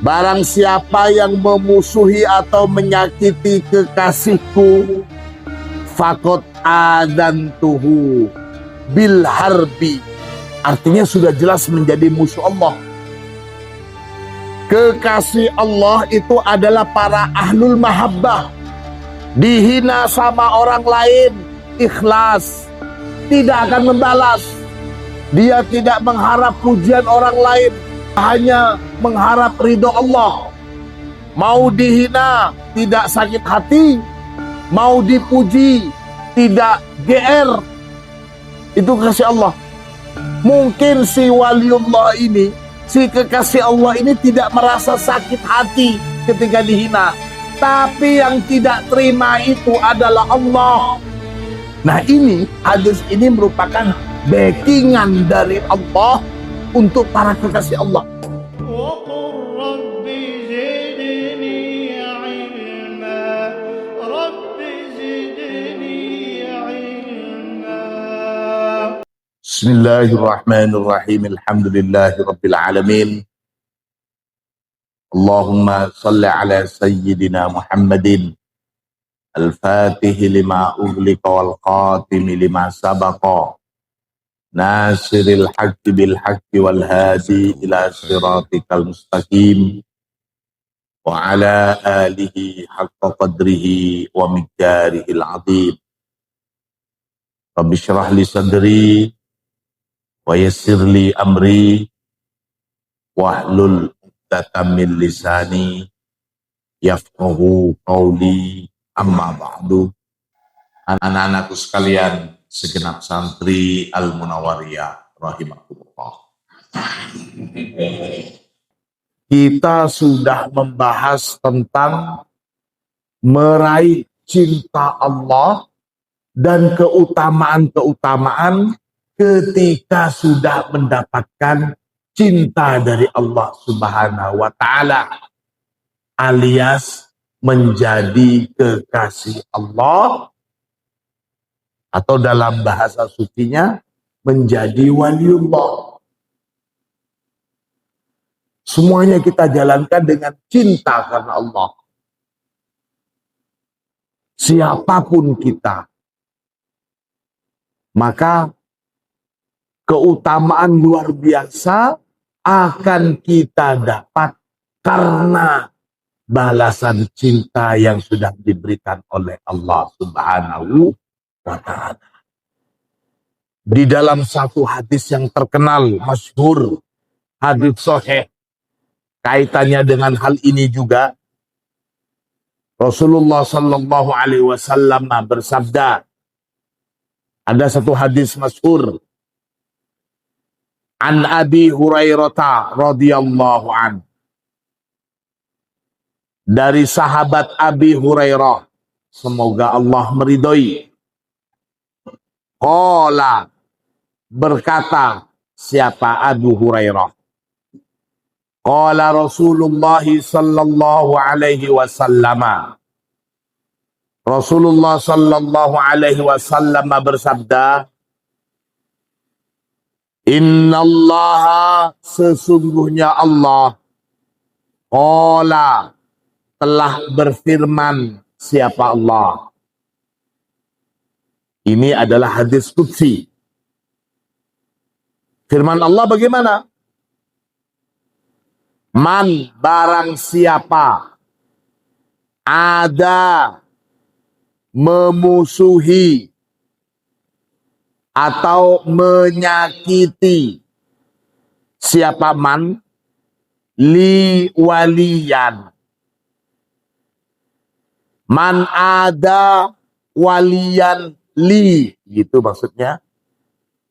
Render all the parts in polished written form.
Barang siapa yang memusuhi atau menyakiti kekasihku, fakot adantuhu bil harbi. Artinya sudah jelas menjadi musuh Allah. Kekasih Allah itu adalah para ahlul mahabbah. Dihina sama orang lain, ikhlas, tidak akan membalas. Dia tidak mengharap pujian orang lain, hanya mengharap ridho Allah. Mau dihina, tidak sakit hati. Mau dipuji, tidak GR. Itu kekasih Allah. Mungkin si waliullah ini, si kekasih Allah ini tidak merasa sakit hati ketika dihina. Tapi yang tidak terima itu adalah Allah. Nah ini, hadis ini merupakan backingan dari Allah untuk para kekasih Allah. Bismillahirrahmanirrahim. Alhamdulillahi rabbil alamin. Allahumma salli ala sayyidina Muhammadin al-fatihi lima ughliqa wal qatimi lima sabaqa nasiril haqqi bil haqqi wal hadi ila siratikal mustaqim wa ala alihi haqqa qadrihi wa miqdarihil azim. Rabbi syrah li sadri wa yassir li amri wahlul 'uqdatam min lisani yafqahu qawli. Amma ba'du. Anak-anakku sekalian, segenap santri Al-Munawwariyah rahimahullah. Kita sudah membahas tentang meraih cinta Allah dan keutamaan-keutamaan ketika sudah mendapatkan cinta dari Allah Subhanahu wa Ta'ala, alias menjadi kekasih Allah, atau dalam bahasa sucinya menjadi waliullah. Semuanya kita jalankan dengan cinta karena Allah. Siapapun kita, maka keutamaan luar biasa akan kita dapat karena balasan cinta yang sudah diberikan oleh Allah Subhanahu wa Ta'ala. Di dalam satu hadis yang terkenal, masyhur, hadis sahih, kaitannya dengan hal ini juga, Rasulullah sallallahu alaihi wasallam bersabda, ada satu hadis masyhur, an Abi Hurairah radhiyallahu anhu, dari sahabat Abi Hurairah, semoga Allah meridhoi. Qala, berkata siapa Abu Hurairah? Qala Rasulullah sallallahu alaihi wasallam. Rasulullah sallallahu alaihi wasallam bersabda, Innallaha, sesungguhnya Allah, qala, telah berfirman. Siapa Allah? Ini adalah hadis qudsi. Firman Allah bagaimana? Man, barang siapa ada memusuhi atau menyakiti, siapa man, li waliyan, man ada waliyan li, gitu maksudnya.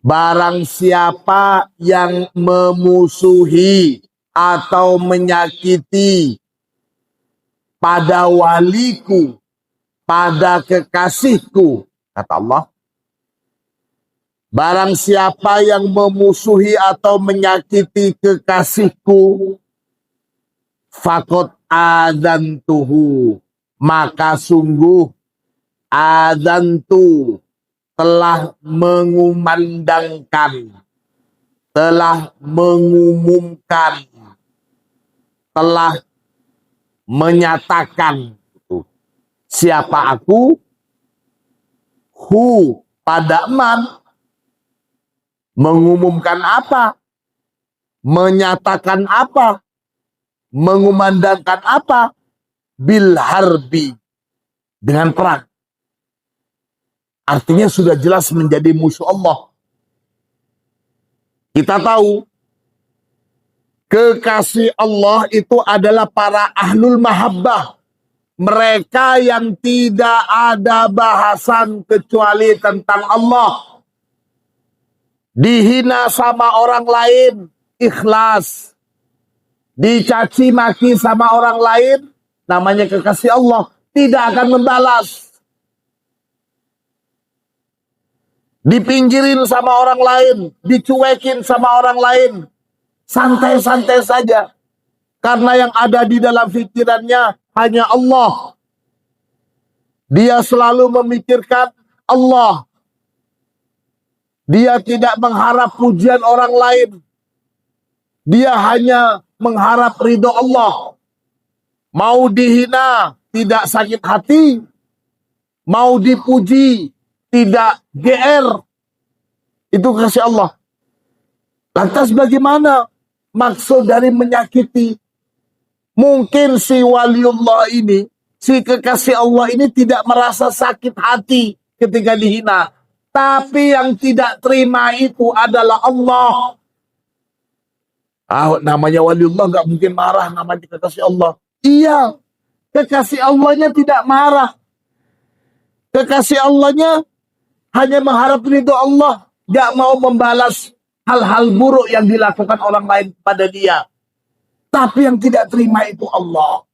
Barang siapa yang memusuhi atau menyakiti pada waliku, pada kekasihku, kata Allah. Barang siapa yang memusuhi atau menyakiti kekasihku, fakot adantuhu, maka sungguh adantu, telah mengumandangkan, telah mengumumkan, telah menyatakan siapa aku, hu pada man, mengumumkan apa, menyatakan apa, mengumandangkan apa, bil harbi, dengan perang. Artinya sudah jelas menjadi musuh Allah. Kita tahu kekasih Allah itu adalah para ahlul mahabbah. Mereka yang tidak ada bahasan kecuali tentang Allah. Dihina sama orang lain, ikhlas. Dicaci maki sama orang lain, namanya kekasih Allah, tidak akan membalas. Dipinggirin sama orang lain, dicuekin sama orang lain, santai-santai saja. Karena yang ada di dalam pikirannya hanya Allah. Dia selalu memikirkan Allah. Dia tidak mengharap pujian orang lain. Dia hanya mengharap ridho Allah. Mau dihina, tidak sakit hati. Mau dipuji, tidak GR. Itu kasih Allah. Lantas bagaimana maksud dari menyakiti? Mungkin si waliullah ini, si kekasih Allah ini tidak merasa sakit hati ketika dihina. Tapi yang tidak terima itu adalah Allah. Namanya waliullah gak mungkin marah, namanya kekasih Allah. Iya, kekasih Allahnya tidak marah. Kekasih Allahnya hanya mengharap ridho Allah. Gak mau membalas hal-hal buruk yang dilakukan orang lain pada dia. Tapi yang tidak terima itu Allah.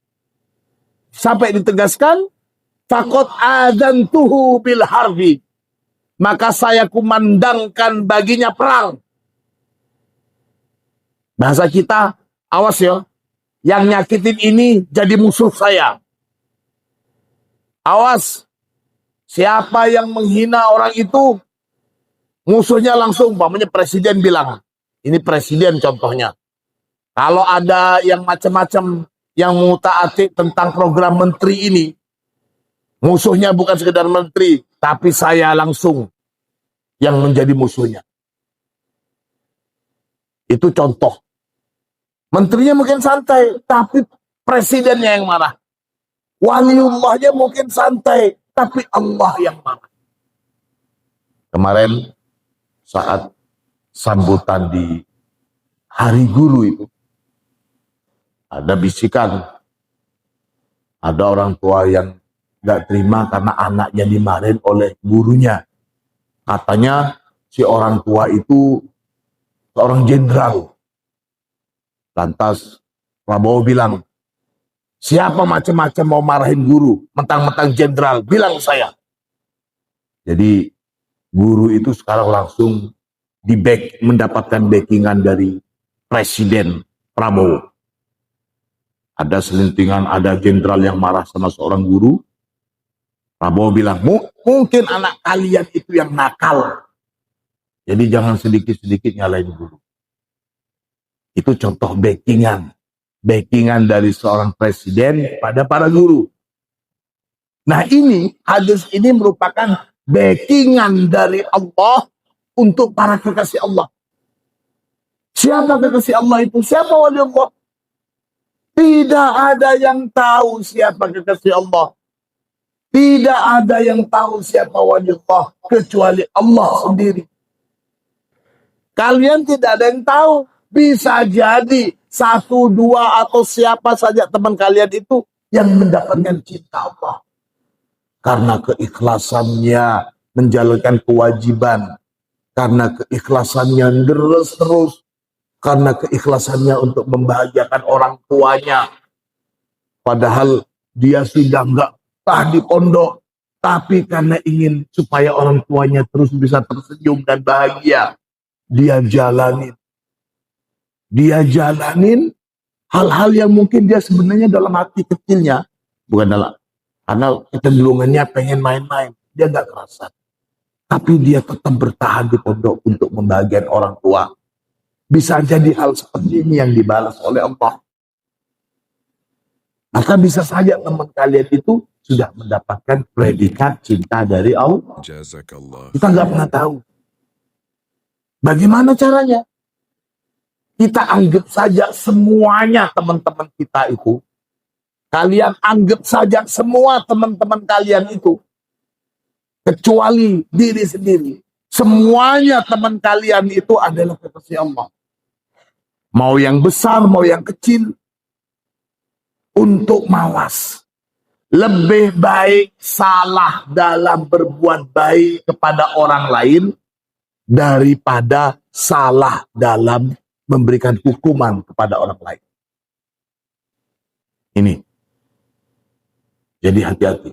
Sampai ditegaskan, faqad adzantuhu bil harbi. Maka saya kumandangkan baginya perang. Bahasa kita, awas ya. Yang nyakitin ini jadi musuh saya. Awas. Siapa yang menghina orang itu, musuhnya langsung, umpamanya presiden bilang. Ini presiden contohnya. Kalau ada yang macam-macam yang mutaati tentang program menteri ini, musuhnya bukan sekedar menteri, tapi saya langsung yang menjadi musuhnya. Itu contoh. Menterinya mungkin santai, tapi presidennya yang marah. Waliullahnya mungkin santai, tapi Allah yang marah. Kemarin saat sambutan di Hari Guru itu, ada bisikan, ada orang tua yang gak terima karena anaknya dimarahin oleh gurunya. Katanya si orang tua itu seorang jenderal. Lantas Prabowo bilang, siapa macam-macam mau marahin guru, mentang-mentang jenderal, bilang saya. Jadi guru itu sekarang langsung mendapatkan backingan dari Presiden Prabowo. Ada selentingan, ada jenderal yang marah sama seorang guru. Prabowo bilang, mungkin anak kalian itu yang nakal. Jadi jangan sedikit-sedikit nyalain guru. Itu contoh backingan. Backingan dari seorang presiden pada para guru. Nah ini, hadis ini merupakan backingan dari Allah untuk para kekasih Allah. Siapa kekasih Allah itu? Siapa wali Allah? Tidak ada yang tahu siapa kekasih Allah. Tidak ada yang tahu siapa wali Allah kecuali Allah sendiri. Kalian tidak ada yang tahu. Bisa jadi 1, 2 atau siapa saja teman kalian itu yang mendapatkan cinta Allah. Karena keikhlasannya menjalankan kewajiban. Karena keikhlasannya terus. Karena keikhlasannya untuk membahagiakan orang tuanya. Padahal dia sudah enggak tah di pondok. Tapi karena ingin supaya orang tuanya terus bisa tersenyum dan bahagia. Dia jalanin hal-hal yang mungkin dia sebenarnya dalam hati kecilnya. Bukan dalam. Karena kecenderungannya pengen main-main. Dia enggak kerasa. Tapi dia tetap bertahan di pondok untuk membahagiakan orang tua. Bisa jadi hal seperti ini yang dibalas oleh Allah. Maka bisa saja teman kalian itu sudah mendapatkan predikat cinta dari Allah. Kita nggak pernah tahu. Bagaimana caranya? Kita anggap saja semuanya teman-teman kita itu. Kalian anggap saja semua teman-teman kalian itu. Kecuali diri sendiri. Semuanya teman kalian itu adalah kekasih Allah. Mau yang besar, mau yang kecil. Untuk mawas. Lebih baik salah dalam berbuat baik kepada orang lain daripada salah dalam memberikan hukuman kepada orang lain. Ini. Jadi hati-hati.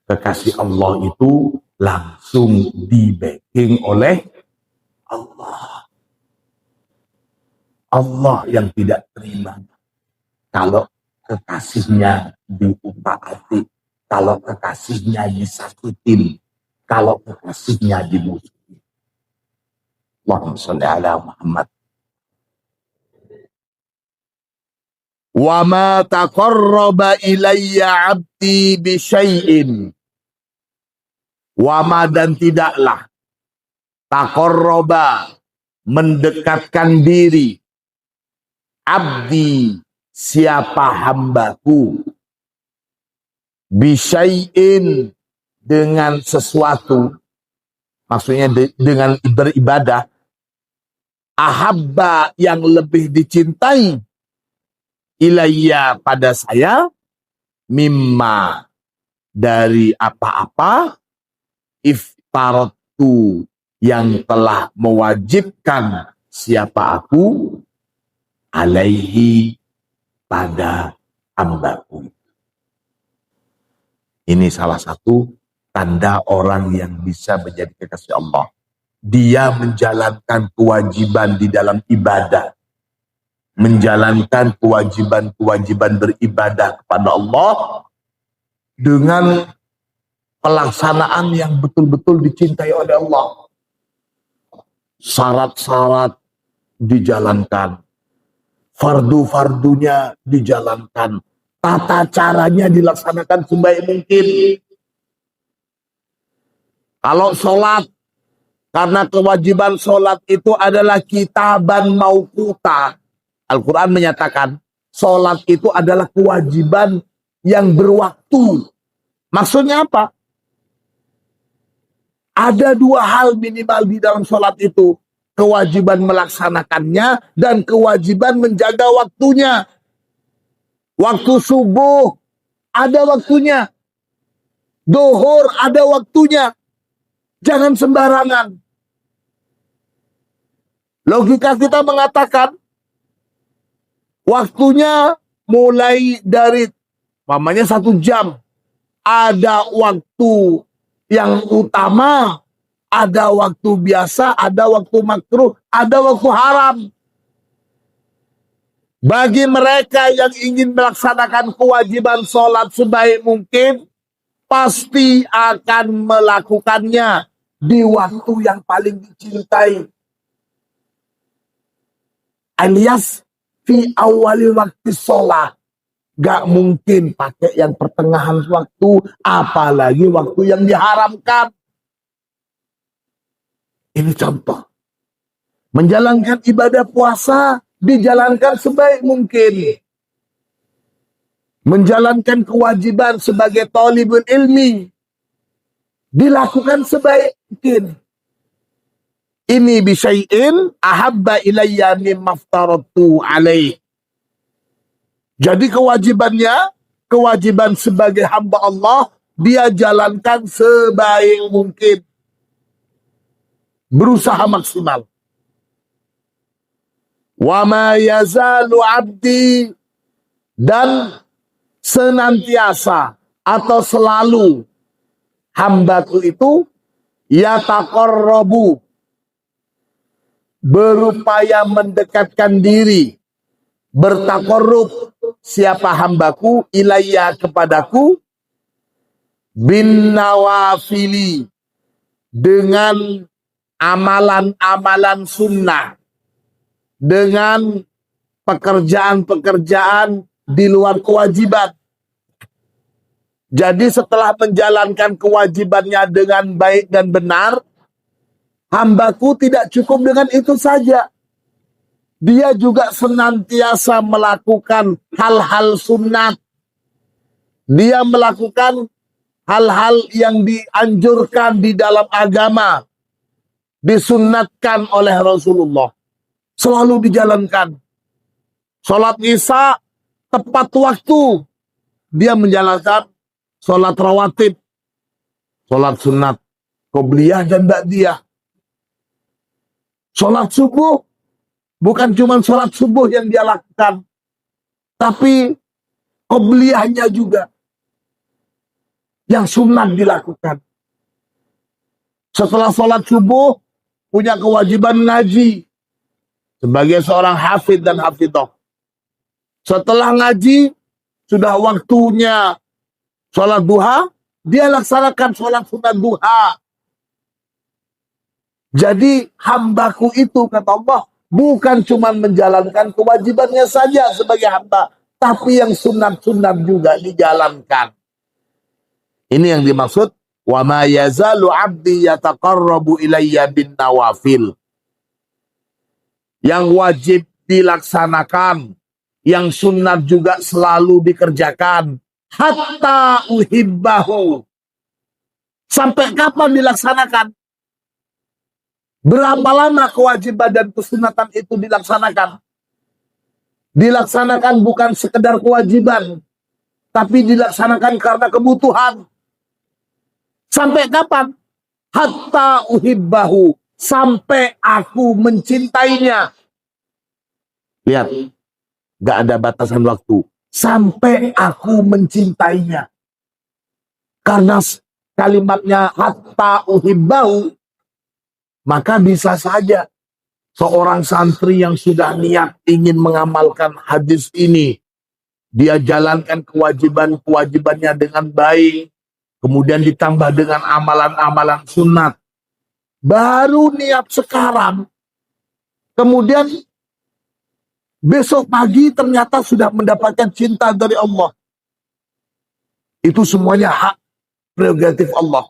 Kekasih Allah itu langsung di-backing oleh Allah. Allah yang tidak terima kalau kekasihnya diutak-atik, kalau kekasihnya disakitin, kalau kekasihnya dimusuhi. Allahumma sholli ala Muhammad. Wa ma taqarraba ilayya 'abdi bi syai'in. Wa ma dan tidaklah taqarraba mendekatkan diri abdi siapa hambaku bi syai'in dengan sesuatu, maksudnya dengan beribadah, ahabba yang lebih dicintai ilayya pada saya, mimma dari apa-apa, iftaratu yang telah mewajibkan siapa aku, alaihi pada hambaku. Ini salah satu tanda orang yang bisa menjadi kekasih Allah. Dia menjalankan kewajiban di dalam ibadah. Menjalankan kewajiban-kewajiban beribadah kepada Allah dengan pelaksanaan yang betul-betul dicintai oleh Allah. Syarat-syarat dijalankan, fardu-fardunya dijalankan, tata caranya dilaksanakan sebaik mungkin. Kalau sholat, karena kewajiban sholat itu adalah kitaban mauquta. Al-Quran menyatakan, sholat itu adalah kewajiban yang berwaktu. Maksudnya apa? Ada dua hal minimal di dalam sholat itu. Kewajiban melaksanakannya dan kewajiban menjaga waktunya. Waktu subuh ada waktunya. Duhur ada waktunya. Jangan sembarangan. Logika kita mengatakan, waktunya mulai dari, umpamanya 1 jam. Ada waktu yang utama, ada waktu biasa, ada waktu makruh, ada waktu haram. Bagi mereka yang ingin melaksanakan kewajiban sholat sebaik mungkin, pasti akan melakukannya di waktu yang paling dicintai. Alias fi awali waktu sholat. Gak mungkin pakai yang pertengahan waktu, apalagi waktu yang diharamkan. Ini contoh. Menjalankan ibadah puasa dijalankan sebaik mungkin. Menjalankan kewajiban sebagai talibul ilmi dilakukan sebaik mungkin. Ini bisyai'in ahabba ilayya mimma aftaratu alaih. Jadi kewajibannya, kewajiban sebagai hamba Allah, dia jalankan sebaik mungkin. Berusaha maksimal. Wa ma yazalu abdi, dan senantiasa atau selalu hambaku itu yataqarrabu, berupaya mendekatkan diri, bertaqarrub siapa hambaku ilayya kepadaku, bin nawafili, dengan amalan-amalan sunnah, dengan pekerjaan-pekerjaan di luar kewajiban. Jadi setelah menjalankan kewajibannya dengan baik dan benar, hambaku tidak cukup dengan itu saja. Dia juga senantiasa melakukan hal-hal sunat. Dia melakukan hal-hal yang dianjurkan di dalam agama, disunnatkan oleh Rasulullah. Selalu dijalankan. Sholat Isya tepat waktu. Dia menjalankan sholat rawatib, sholat sunat, qobliyah dan ba'diyah. Sholat subuh, bukan cuma sholat subuh yang dia lakukan, tapi qobliyahnya juga yang sunat dilakukan. Setelah sholat subuh, punya kewajiban ngaji sebagai seorang hafid dan hafidah. Setelah ngaji, sudah waktunya sholat duha, dia laksanakan sholat sunat duha. Jadi hambaku itu, kata Allah, bukan cuma menjalankan kewajibannya saja sebagai hamba, tapi yang sunat-sunat juga dijalankan. Ini yang dimaksud, wa ma yazalu 'abdi yataqarrabu ilayya bin nawafil. Yang wajib dilaksanakan, yang sunat juga selalu dikerjakan, hatta uhibbahu. Sampai kapan dilaksanakan? Berapa lama kewajiban dan kesunatan itu dilaksanakan? Dilaksanakan bukan sekedar kewajiban, tapi dilaksanakan karena kebutuhan. Sampai kapan? Hatta uhibbahu. Sampai aku mencintainya. Lihat, gak ada batasan waktu. Sampai aku mencintainya. Karena kalimatnya hatta uhibbahu, maka bisa saja seorang santri yang sudah niat ingin mengamalkan hadis ini, dia jalankan kewajiban-kewajibannya dengan baik, kemudian ditambah dengan amalan-amalan sunat, baru niat sekarang, kemudian besok pagi ternyata sudah mendapatkan cinta dari Allah. Itu semuanya hak prerogatif Allah.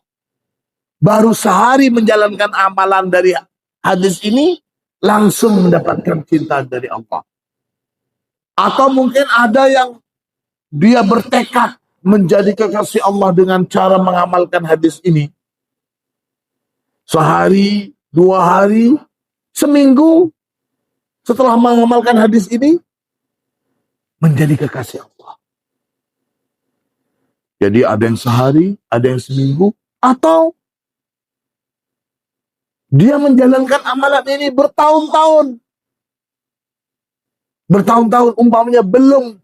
Baru sehari menjalankan amalan dari hadis ini, langsung mendapatkan cinta dari Allah. Atau mungkin ada yang dia bertekad menjadi kekasih Allah dengan cara mengamalkan hadis ini. Sehari, 2 hari, seminggu setelah mengamalkan hadis ini, menjadi kekasih Allah. Jadi ada yang sehari, ada yang seminggu, atau dia menjalankan amalan ini bertahun-tahun. Bertahun-tahun umpamanya belum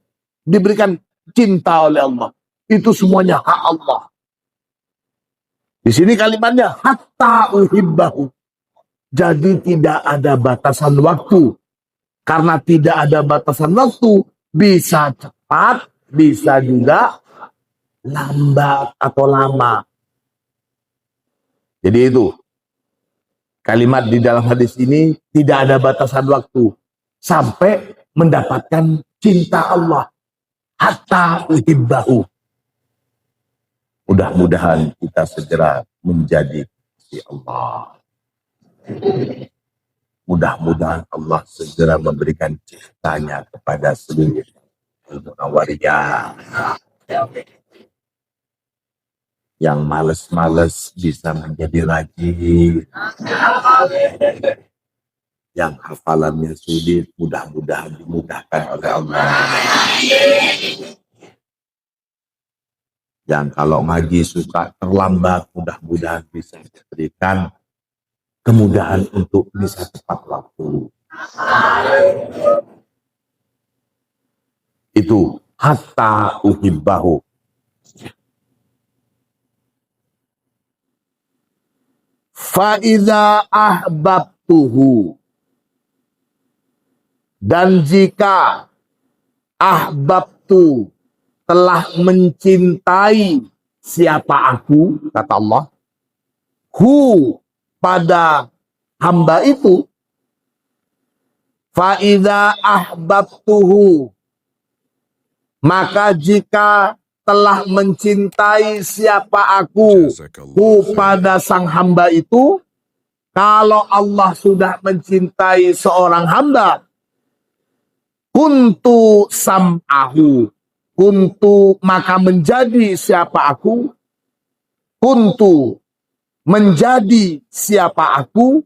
diberikan cinta oleh Allah. Itu semuanya hak Allah. Di sini kalimatnya hatta uhibbahu. Jadi tidak ada batasan waktu. Karena tidak ada batasan waktu, bisa cepat, bisa juga lambat atau lama. Jadi itu kalimat di dalam hadis ini, tidak ada batasan waktu sampai mendapatkan cinta Allah. Hatta uhibbahu. Mudah-mudahan kita segera menjadi si Allah. Mudah-mudahan Allah segera memberikan cintanya kepada seluruh Al-Munawwariyah. Yang males-males bisa menjadi rajin. Yang hafalannya sulit, mudah-mudahan dimudahkan oleh Allah. Yang kalau ngaji suka terlambat, mudah-mudahan bisa diberikan kemudahan untuk bisa tepat waktu. Itu hatta uhibbahu. Fa'idha ahbabtuhu. Dan jika ahbabtu telah mencintai siapa aku, kata Allah, hu pada hamba itu, fa'idha ahbabtuhu. Maka jika telah mencintai siapa aku pada sang hamba itu, kalau Allah sudah mencintai seorang hamba, kuntu sam'ahu, kuntu maka menjadi siapa aku, kuntu menjadi siapa aku,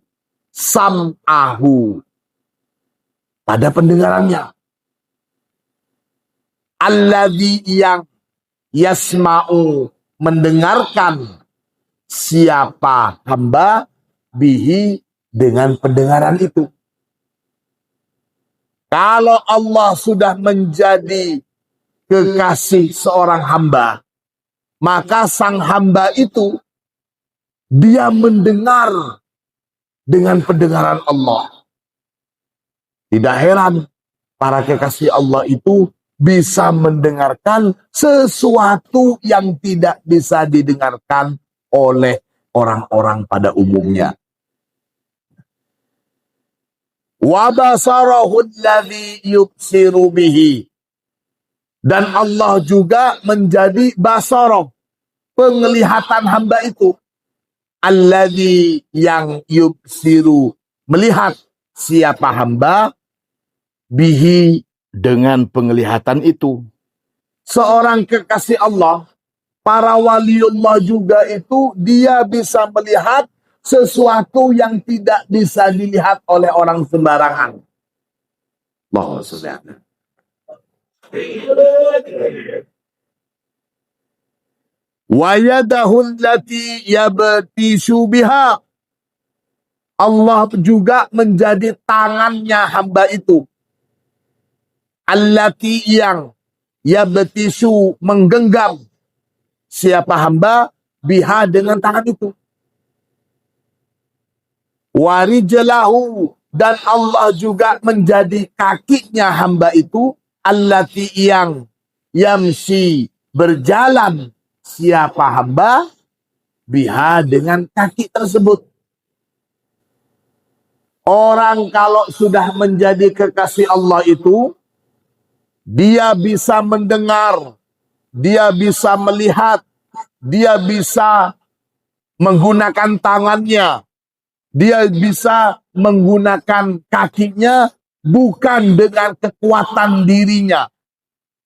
sam'ahu, pada pendengarannya, alladzi yang yasma'u, mendengarkan siapa hamba, bihi, dengan pendengaran itu. Kalau Allah sudah menjadi kekasih seorang hamba, maka sang hamba itu dia mendengar dengan pendengaran Allah. Tidak heran para kekasih Allah itu bisa mendengarkan sesuatu yang tidak bisa didengarkan oleh orang-orang pada umumnya. Wa basarahu alladhi yubsiru bihi, dan Allah juga menjadi basarah, penglihatan hamba itu, alladhi yang yubsiru, melihat siapa hamba, bihi, dengan penglihatan itu. Seorang kekasih Allah, para waliullah juga itu, dia bisa melihat sesuatu yang tidak bisa dilihat oleh orang sembarangan. Allahumma sholli ala. Wa yadahu allati yabtishu biha, Allah juga menjadi tangannya hamba itu, allati yang yabtishu, menggenggam siapa hamba, biha, dengan tangan itu. Warijlahu, dan Allah juga menjadi kakinya hamba itu, allati yang yamsi, berjalan siapa hamba, biha, dengan kaki tersebut. Orang kalau sudah menjadi kekasih Allah itu, dia bisa mendengar, dia bisa melihat, dia bisa menggunakan tangannya, dia bisa menggunakan kakinya, bukan dengan kekuatan dirinya,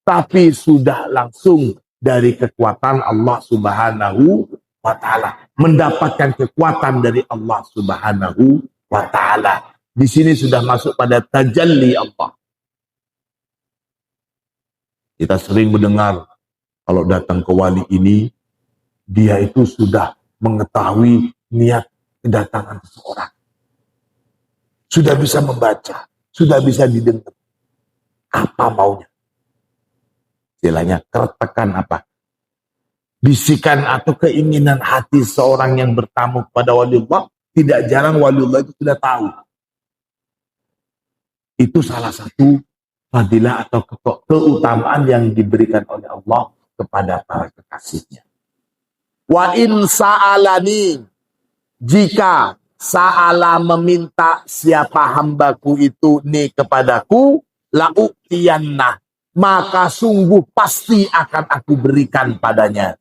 tapi sudah langsung dari kekuatan Allah Subhanahu wa ta'ala. Mendapatkan kekuatan dari Allah Subhanahu wa ta'ala. Di sini sudah masuk pada tajalli Allah. Kita sering mendengar kalau datang ke wali ini, dia itu sudah mengetahui niat kedatangan seseorang. Sudah bisa membaca, sudah bisa didengar apa maunya. Istilahnya keretakan apa? Bisikan atau keinginan hati seorang yang bertamu kepada waliullah, tidak jarang waliullah itu sudah tahu. Itu salah satu fadilah atau keutamaan yang diberikan oleh Allah kepada para kekasihnya. Wa in sa'alani, jika sa'ala, meminta siapa hambaku itu nih kepadaku, la'u'tiyanna, maka sungguh pasti akan aku berikan padanya.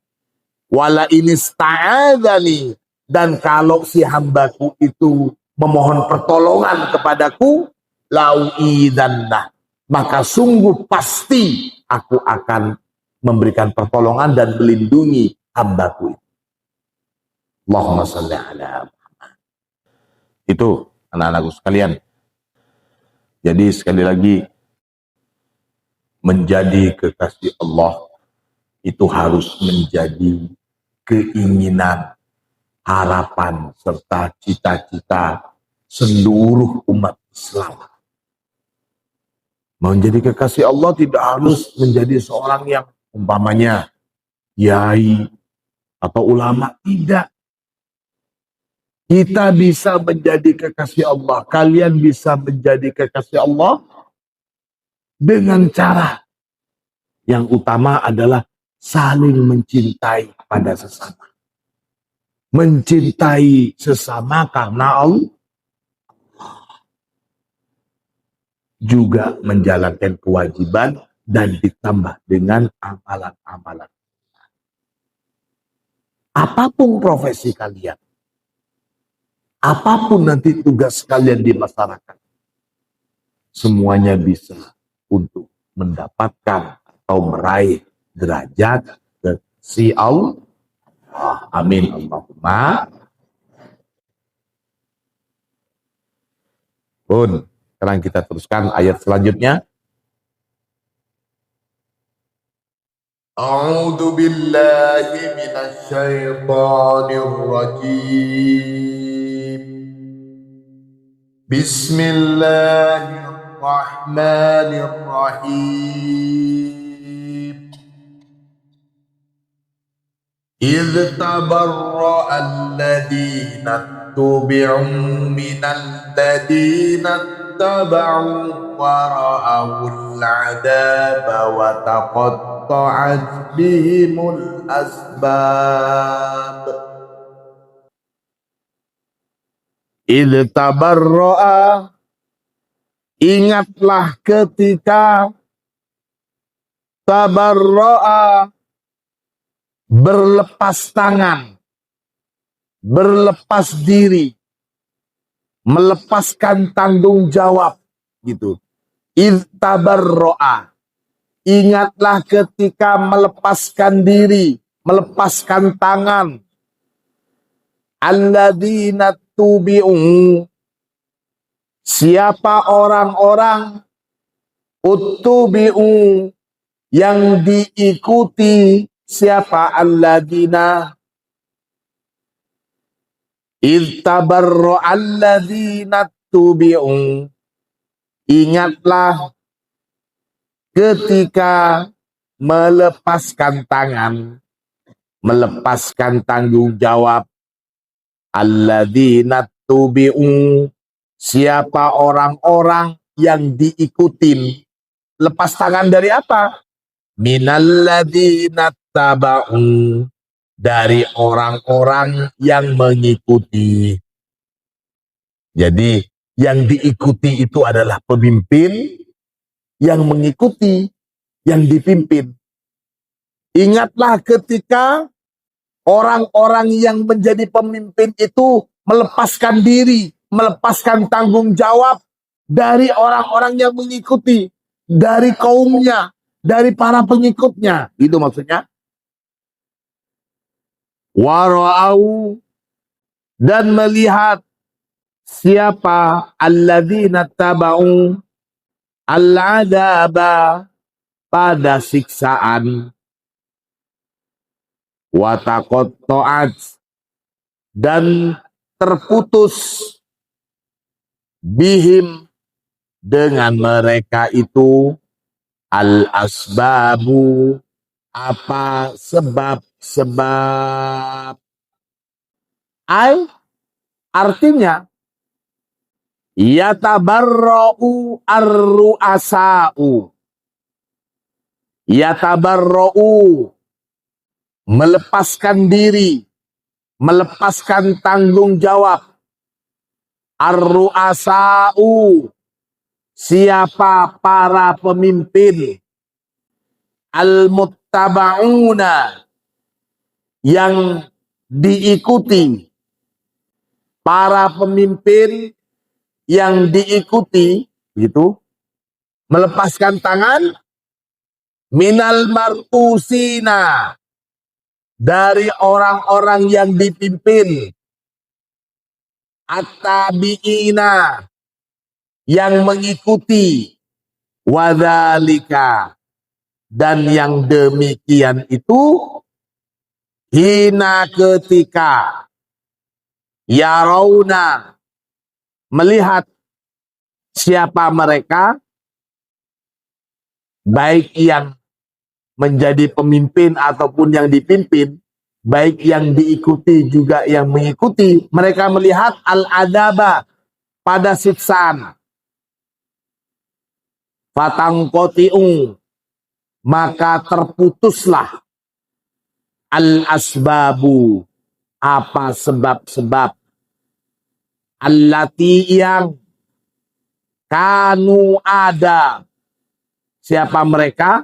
Wala inista'adzani, dan kalau si hambaku itu memohon pertolongan kepadaku, lau'idanna, maka sungguh pasti aku akan memberikan pertolongan dan melindungi hambaku itu. Allahumma sholli ala Muhammad. Itu anak-anakku sekalian. Jadi sekali lagi, menjadi kekasih Allah itu harus menjadi keinginan, harapan, serta cita-cita seluruh umat Islam. Menjadi kekasih Allah tidak harus menjadi seorang yang umpamanya kiai atau ulama, tidak. Kita bisa menjadi kekasih Allah. Kalian bisa menjadi kekasih Allah dengan cara yang utama adalah saling mencintai pada sesama. Mencintai sesama karena Allah, juga menjalankan kewajiban dan ditambah dengan amalan-amalan. Apapun profesi kalian, apapun nanti tugas kalian di masyarakat, semuanya bisa untuk mendapatkan atau meraih derajat si Allah. Amin Allahumma. Pun, sekarang kita teruskan ayat selanjutnya. A'udzu billahi minasy syaithanir rajim. Bismillahirrahmanirrahim. إذ تبرأ الذين اتبعوا من الذين اتبعوا ورأوا العذاب وتقطعت بهم الأسباب. إذ تبرأ, ingatlah ketika tabarra'a, berlepas tangan, berlepas diri, melepaskan tanggung jawab, gitu. Idz tabarra'a, ingatlah ketika melepaskan diri, melepaskan tangan. Alladzina tubi'u, siapa orang-orang uttubi'u, yang diikuti. Siapa alladzina? Idz tabarra'a alladzina tubi'u, ingatlah ketika melepaskan tangan, melepaskan tanggung jawab. Alladzina tubi'u, siapa orang-orang yang diikutin. Lepas tangan dari apa? Minalladzina taba'u, dari orang-orang yang mengikuti. Jadi yang diikuti itu adalah pemimpin, yang mengikuti yang dipimpin. Ingatlah ketika orang-orang yang menjadi pemimpin itu melepaskan diri, melepaskan tanggung jawab dari orang-orang yang mengikuti, dari kaumnya, dari para pengikutnya. Itu maksudnya. Wara'au, dan melihat siapa alladzina taba'u al-'adaba, pada siksaan. Wa taqatta'at, dan terputus bihim, dengan mereka itu al-asbabu, apa sebab-sebab. Artinya yatabarra'u ar-ru'asa'u, yatabarra'u, melepaskan diri, melepaskan tanggung jawab. Ar-ru'asa'u, siapa para pemimpin. Al-muttaba'una, yang diikuti. Para pemimpin yang diikuti, gitu. Melepaskan tangan. Minal mar'usina, dari orang-orang yang dipimpin. At-tabi'ina, yang mengikuti. Wadzalika, dan yang demikian itu hina ketika yarawna, melihat siapa mereka, baik yang menjadi pemimpin ataupun yang dipimpin, baik yang diikuti juga yang mengikuti, mereka melihat al-adaba, pada siksaan. Fatangkoti'u, maka terputuslah al-asbabu, apa sebab-sebab. Allati, yang kanu ada, Siapa mereka?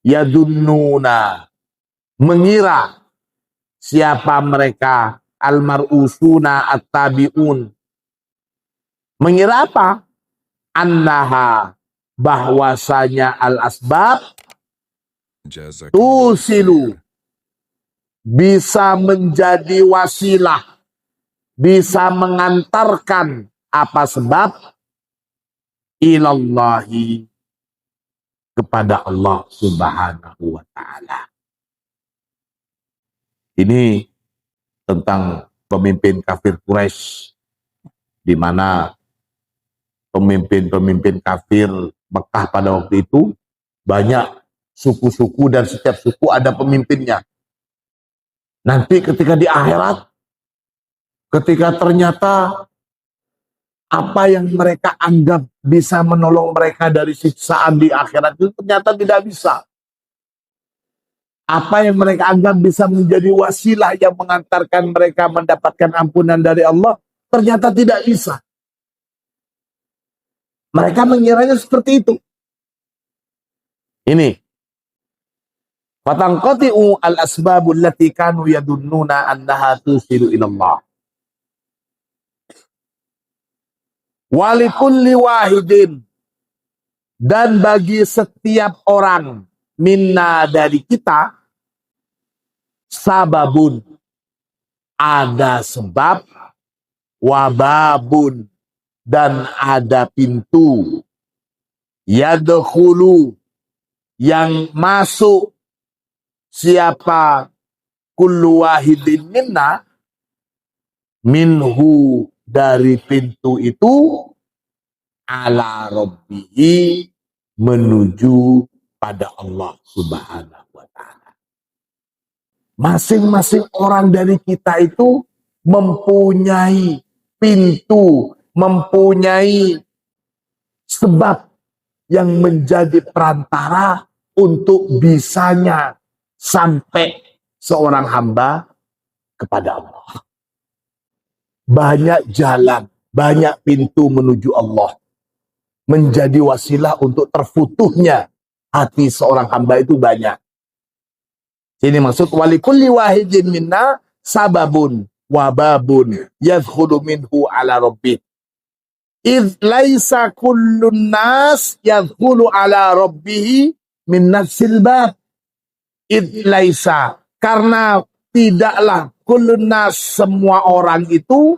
Yadunnuna, mengira. Siapa mereka? Almar'usuna at-tabi'un. Mengira apa? Annaha, bahwasanya al-asbab tusilu, bisa menjadi wasilah, bisa mengantarkan apa sebab? Ilallahi, kepada Allah Subhanahu wa ta'ala. Ini tentang pemimpin kafir Quraisy, di mana pemimpin-pemimpin kafir Mekah pada waktu itu banyak suku-suku dan setiap suku ada pemimpinnya. Nanti ketika di akhirat, ketika ternyata apa yang mereka anggap bisa menolong mereka dari siksaan di akhirat itu ternyata tidak bisa. Apa yang mereka anggap bisa menjadi wasilah yang mengantarkan mereka mendapatkan ampunan dari Allah, ternyata tidak bisa. Mereka mengiranya seperti itu. Ini. Fatanqati'u al-asbabul lati kanu yadunnuna annaha tusilu ilallah. Walikulli wahidin, dan bagi setiap orang minna, dari kita, sababun, ada sebab, wababun, dan ada pintu, yadkhulu, yang masuk siapa, kullu wahidin minna, minhu, dari pintu itu, ala rabbihi, menuju pada Allah Subhanahu wa ta'ala. Masing-masing orang dari kita itu mempunyai pintu, mempunyai sebab yang menjadi perantara untuk bisanya sampai seorang hamba kepada Allah. Banyak jalan, banyak pintu menuju Allah, menjadi wasilah untuk terfutuhnya hati seorang hamba itu banyak. Ini maksud walikulli wahidin minna sababun wababun yadkhulu minhu ala rabbih. Idh laisa kullun nas yadkhulu ala rabbih min nafsil bab. Idh laisa, karena tidaklah kullun nas, semua orang itu,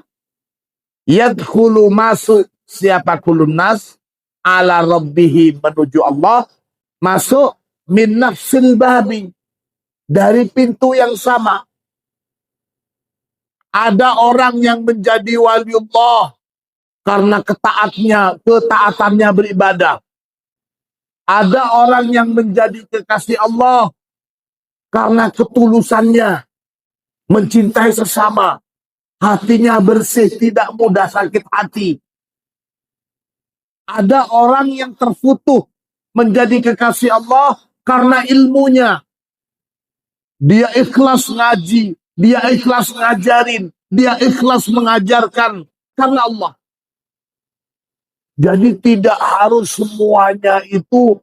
yadkhulu, masuk, siapa kullun nas, ala rabbihi, menuju Allah, masuk, min nafsil babi, dari pintu yang sama. Ada orang yang menjadi waliullah karena ketaatannya beribadah. Ada orang yang menjadi kekasih Allah karena ketulusannya mencintai sesama, hatinya bersih, tidak mudah sakit hati. Ada orang yang terfutuh menjadi kekasih Allah karena ilmunya. Dia ikhlas ngaji, dia ikhlas ngajarin, dia ikhlas mengajarkan karena Allah. Jadi tidak harus semuanya itu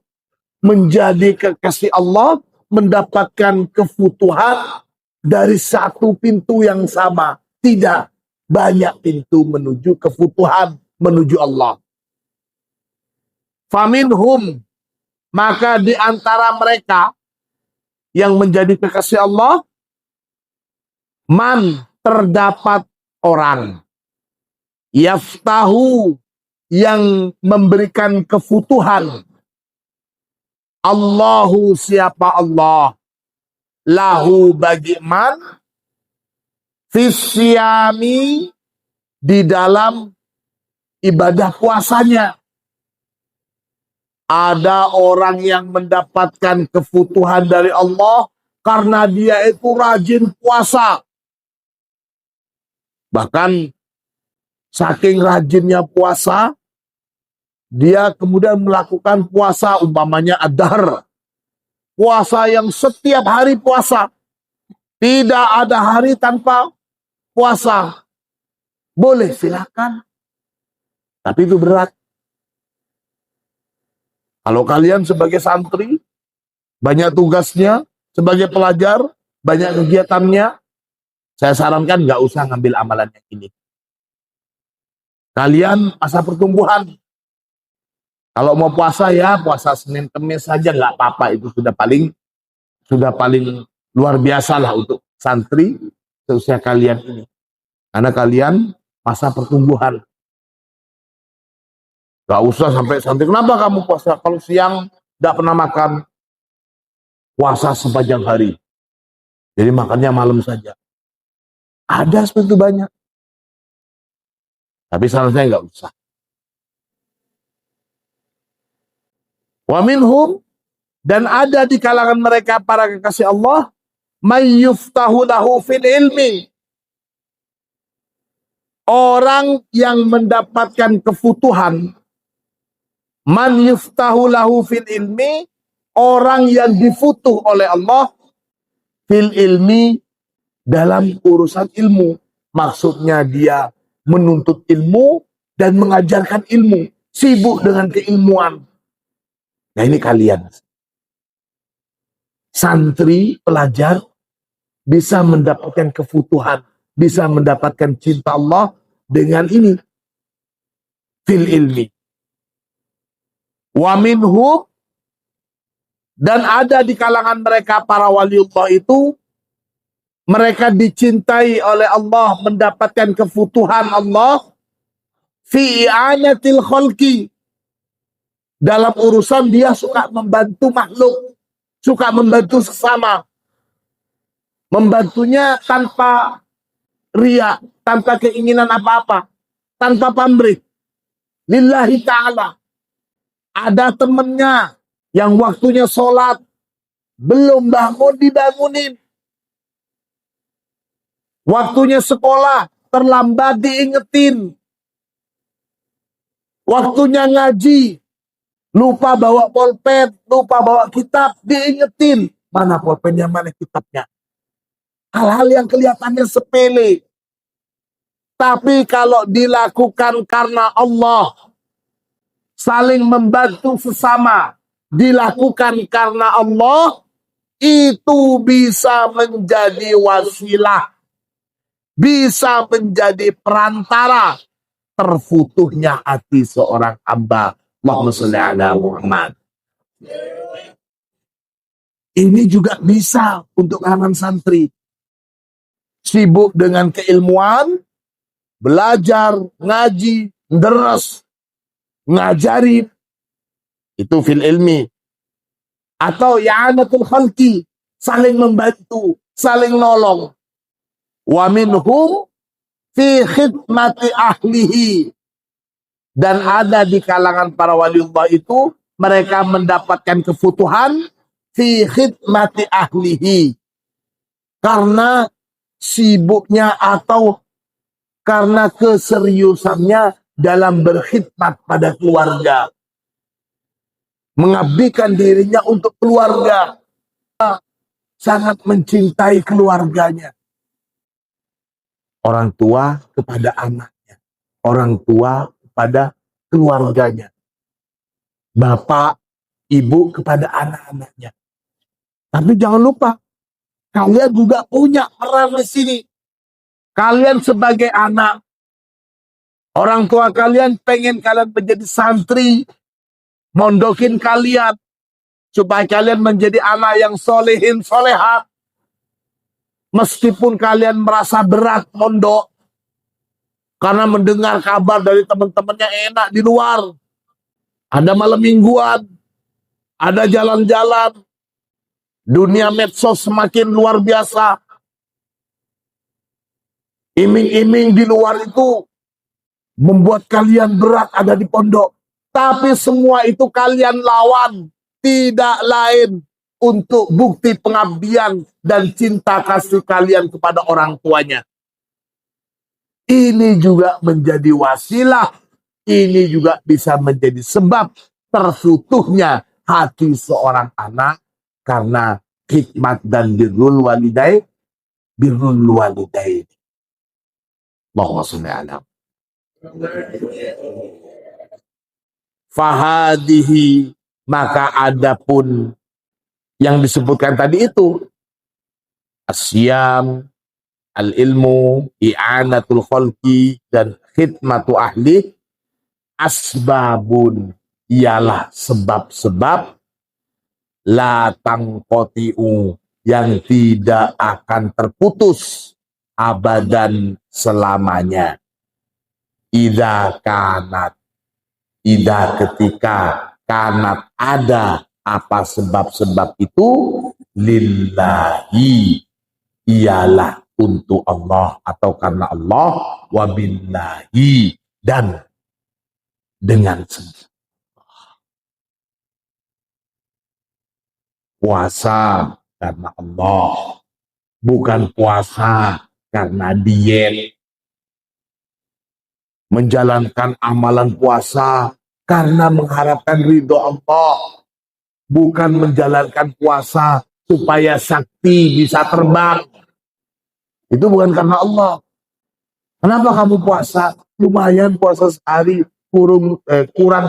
menjadi kekasih Allah, mendapatkan kefutuhan dari satu pintu yang sama. Tidak, banyak pintu menuju kefutuhan, menuju Allah. Faminhum, maka di antara mereka yang menjadi kekasih Allah, man, terdapat orang, yaftahu, yang memberikan kefutuhan, Allahu, siapa Allah, lahu, bagi man, fisyami, di dalam ibadah puasanya. Ada orang yang mendapatkan kefutuhan dari Allah karena dia itu rajin puasa. Bahkan saking rajinnya puasa, dia kemudian melakukan puasa, umpamanya ad-dahr. Puasa yang setiap hari puasa. Tidak ada hari tanpa puasa. Boleh, silakan. Tapi itu berat. Kalau kalian sebagai santri, banyak tugasnya, sebagai pelajar, banyak kegiatannya, saya sarankan nggak usah ngambil amalan yang ini. Kalian masa pertumbuhan. Kalau mau puasa ya puasa Senin Kemis saja nggak apa-apa, itu sudah paling luar biasa lah untuk santri seusia kalian ini. Karena kalian masa pertumbuhan. Gak usah sampai santri, kenapa kamu puasa? Kalau siang gak pernah makan, puasa sepanjang hari. Jadi makannya malam saja. Ada seperti itu banyak. Tapi saran saya gak usah. Wa minhum, dan ada di kalangan mereka para kekasih Allah, may yuftahu lahu fil ilmi. Orang yang mendapatkan kefutuhan, man yuftahu lahu fil ilmi, orang yang difutuh oleh Allah fil ilmi, dalam urusan ilmu. Maksudnya dia menuntut ilmu dan mengajarkan ilmu, sibuk dengan keilmuan. Nah ini kalian santri, pelajar, bisa mendapatkan kefutuhan, bisa mendapatkan cinta Allah dengan ini, fil ilmi. Wa minhu, dan ada di kalangan mereka para waliullah itu, mereka dicintai oleh Allah, mendapatkan kefutuhan Allah fi i'anatil khalqi, dalam urusan dia suka membantu makhluk, suka membantu sesama, membantunya tanpa riya, tanpa keinginan apa-apa, tanpa pamrih, lillahi ta'ala. Ada temennya yang waktunya sholat belum bangun, dibangunin. Waktunya sekolah terlambat, diingetin. Waktunya ngaji lupa bawa pulpen, lupa bawa kitab, diingetin. Mana pulpennya, mana kitabnya. Hal-hal yang kelihatannya sepele. Tapi kalau dilakukan karena Allah, saling membantu sesama, dilakukan karena Allah, itu bisa menjadi wasilah, bisa menjadi perantara terfutuhnya hati seorang hamba. Allahumma sholli ala Muhammad. Ini juga bisa untuk kalangan santri, sibuk dengan keilmuan, belajar, ngaji, deres, ngajari, itu fil ilmi. Atau i'anatul khalqi, saling membantu, saling nolong. Wa minhum fi khidmati ahlihi, dan ada di kalangan para waliullah itu, mereka mendapatkan kefutuhan fi khidmati ahlihi, karena sibuknya atau karena keseriusannya dalam berkhidmat pada keluarga, mengabdikan dirinya untuk keluarga, sangat mencintai keluarganya. Orang tua kepada anaknya, orang tua kepada keluarganya, bapak, ibu kepada anak-anaknya. Tapi jangan lupa, kalian juga punya peran di sini. Kalian sebagai anak, orang tua kalian pengen kalian menjadi santri, mondokin kalian, supaya kalian menjadi anak yang solehin, solehat. Meskipun kalian merasa berat mondok, karena mendengar kabar dari teman-temannya enak di luar, ada malam mingguan, ada jalan-jalan, dunia medsos semakin luar biasa. Iming-iming di luar itu membuat kalian berat ada di pondok. Tapi semua itu kalian lawan, tidak lain untuk bukti pengabdian dan cinta kasih kalian kepada orang tuanya. Ini juga menjadi wasilah, ini juga bisa menjadi sebab terfutuhnya hati seorang anak karena hikmat dan birrul walidain. Allahumma sholli ala. Fahadihi Maka adapun yang disebutkan tadi itu, asyam, al-ilmu, i'anatul khalqi, dan khidmatu ahli, asbabun, ialah sebab-sebab la tangkotiu, yang tidak akan terputus abadan selamanya. Idza kanat, idza ketika kanat ada apa sebab-sebab itu, lillahi, ialah untuk Allah atau karena Allah, wabillahi, dan dengan puasa karena Allah, bukan puasa karena diet. Menjalankan amalan puasa karena mengharapkan ridho Allah, bukan menjalankan puasa supaya sakti bisa terbang. Itu bukan karena Allah. Kenapa kamu puasa? Lumayan puasa sehari, kurang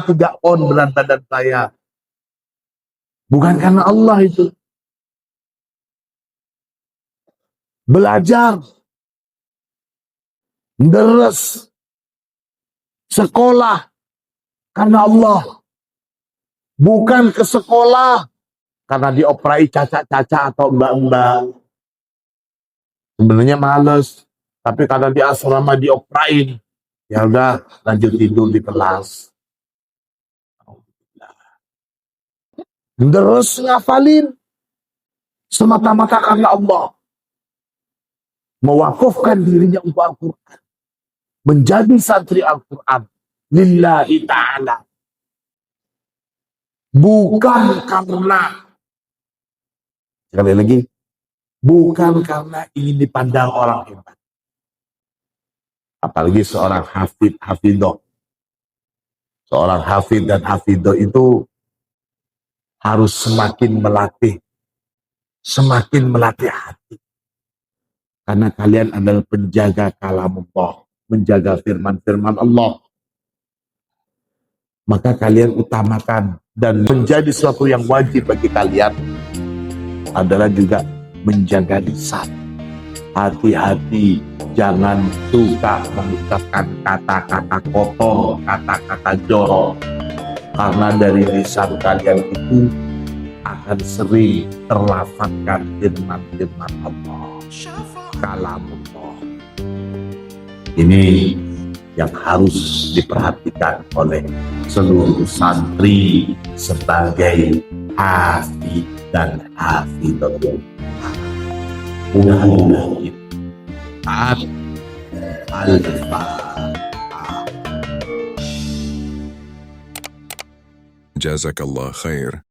3 on berat badan saya. Bukan karena Allah itu. Belajar, deres, sekolah karena Allah. Bukan ke sekolah karena dioprai caca-caca atau mbak-mbak. Sebenarnya males, tapi karena di asrama dioprain, ya udah lanjut tidur di kelas. Terus ngafalin semata-mata karena Allah, mewakufkan dirinya untuk Al-Quran, menjadi santri Al-Quran lillahi ta'ala, bukan karena, sekali lagi, bukan karena ingin dipandang orang hebat. Apalagi seorang hafidoh. Seorang hafid dan hafidoh itu harus semakin melatih hati. Karena kalian adalah penjaga kalamullah, menjaga firman-firman Allah. Maka kalian utamakan, dan menjadi sesuatu yang wajib bagi kalian adalah juga menjaga lisan. Hati-hati, jangan suka mengucapkan kata-kata kotor, kata-kata jorok. Karena dari lisan kalian itu akan sering terlafazkan firman-firman Allah, kalamullah. Ini yang harus diperhatikan oleh seluruh santri sebagai hafid dan hafidatul. Jazakallah khair.